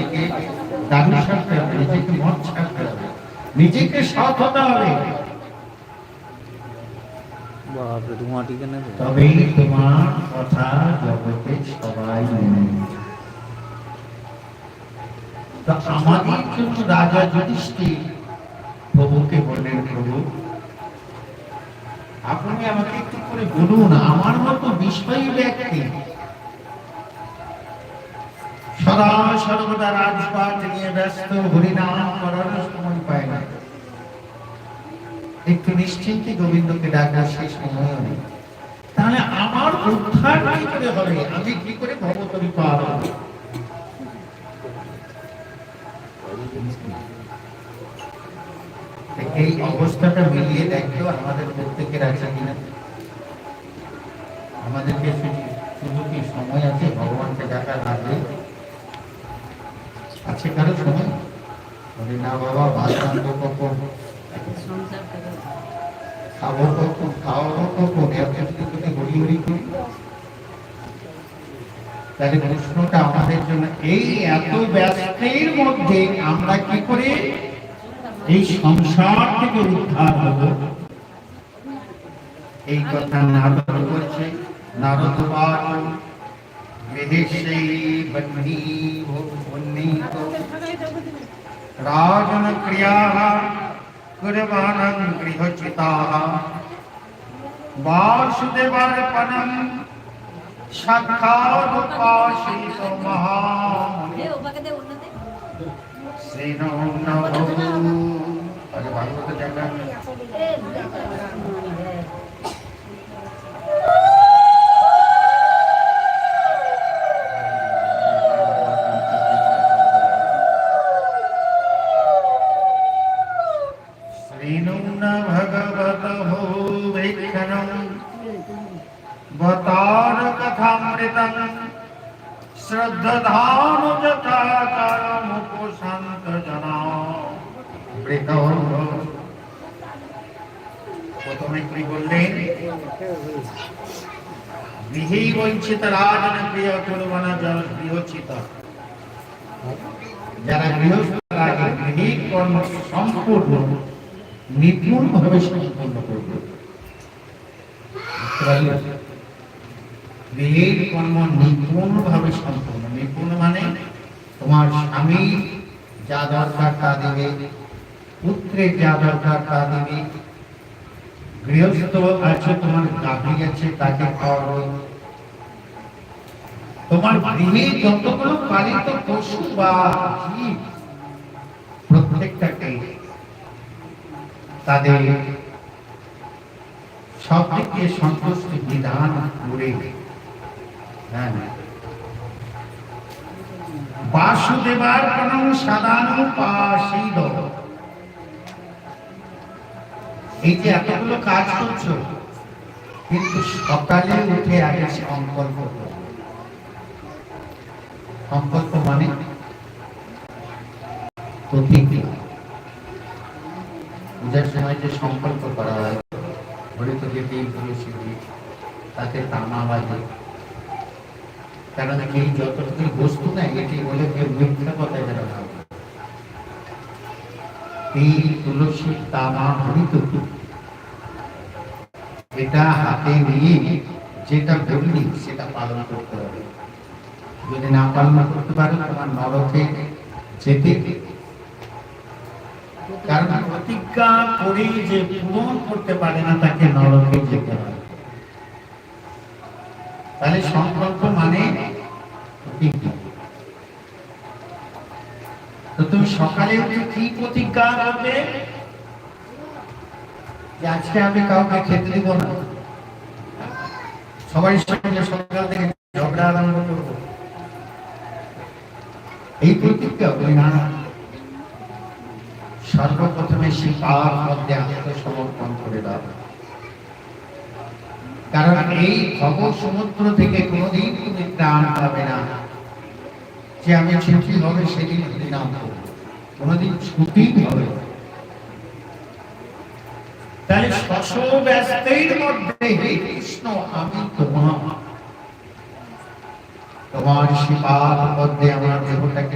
নিজেকে দারু ছাড়তে হবে, নিজেকে মদ ছাড়তে হবে, নিজেকে সৎ হতে হবে, তবেই তোমার কথা জগতে সবাই মেনে নেবে। তো আমাদের জন্য রাজা যুধিষ্ঠির প্রভুকে বললেন, প্রভু আপনি আমাকে একটু করে বলুন, আমার মতো বিষয়ী ব্যক্তি সদা সর্বদা রাজপাট নিয়ে ব্যস্ত, হরিনাম করার সময় পায় না, একটু নিশ্চিন্তে গোবিন্দকে ডাকার সেই সময় নেই, তাহলে আমার উদ্ধার কি করে হবে, আমি কি করে ভবতরী পার হব? এই অবস্থাটা মিলিয়ে দেখো আমাদের প্রত্যেকের আছে কিনা। আমাদেরকে শুধু কি সময় আছে ভগবানকে ডাকার আগে? আছে কারো সময়? বলি না বাবা, ভাত রাঁধবো কখন, খাবো কখন, খাওয়াবো কখন, এত যদি হরি হরি করি। তাহলে প্রশ্নটা আমাদের জন্য, এই এত ব্যস্তের মধ্যে আমরা কি করে এই সংসার থেকে উদ্ধার হব? এই কথা নারদ বলছে, নারদ রাজন ক্রিয়া কুর্বাণং গৃহচিতাঃ বাসুদেবার্পণং সাক্ষাদুপাসিত মহামুনি শ্রীনো নভো। আরে ভাগবত দেখা कथामृतं श्रद्धानु जटाकारमुपशान्त जना। প্রথমে কি বললেন? গৃহী বঞ্চিত রাজন প্রিয় কুর্বাণা গৃহচিত। যারা গৃহস্থ আগে গৃহী কর্ম সম্পূর্ণ নিপুণ ভাবে সম্পন্ন করবে। গৃহের কর্ম নিপুণ ভাবে সম্পূর্ণ। নিপুণ মানে তোমার স্বামী যা দরকার তা দিবে, পুত্রের যা দরকার তা দিবে, গৃহস্থ আছে তোমার গাভী আছে তাকে খাওয়াবে, তোমার গৃহে যতগুলো পালিত পশু বা জীব প্রত্যেকটাকে তাদের সব দিক দিয়ে সন্তুষ্টি বিধান করে বাসুদেবার কোন সাদানুপাসিত। এই যে এতগুলো কাজ করছো, কিন্তু সকালে উঠে আগে সংকল্প করো। সংকল্প মানে প্রতিজ্ঞা। পূজার সময় যে সংকল্প করা হয়, হরিত দেবী তুলসী তাতে তামা বাজে, কারণ এই যতটুকু বস্তু না এটি বলে কেউ মিথ্যা কথা যারা ভাবে। এই তুলসী তামা হরিত এটা হাতে নিয়ে যেটা বললি সেটা পালন করতে হবে। যদি না পালন করতে পারো তোমার নরকে যেতে, কারণ প্রতিজ্ঞা করে যে পূরণ করতে পারে না তাকে নরকে যেতে হয়। তাহলে সংকল্প মানে প্রতিজ্ঞা। তো তুমি সকালে উঠে কি প্রতিজ্ঞা করবে? যে আজকে আমি কাউকে খেতে দিব না, সবাই সঙ্গে সকাল থেকে ঝগড়া আরম্ভ করবো, এই প্রতিজ্ঞা করি না। সর্বপ্রথমে সেই পাওয়ার মধ্যে আত্মসমর্পণ করে দাও। কারণ এই ভব সমুদ্র থেকে কোনোদিন তুমি ত্রাণ পাবে না। যে আমি ছুটি হবে সেদিন হরিনাম করব, কোনোদিন ছুটি হবে। তাহলে ব্যস্তের মধ্যে হে কৃষ্ণ আমি তোমার সেবার মধ্যে আমার দেহটাকে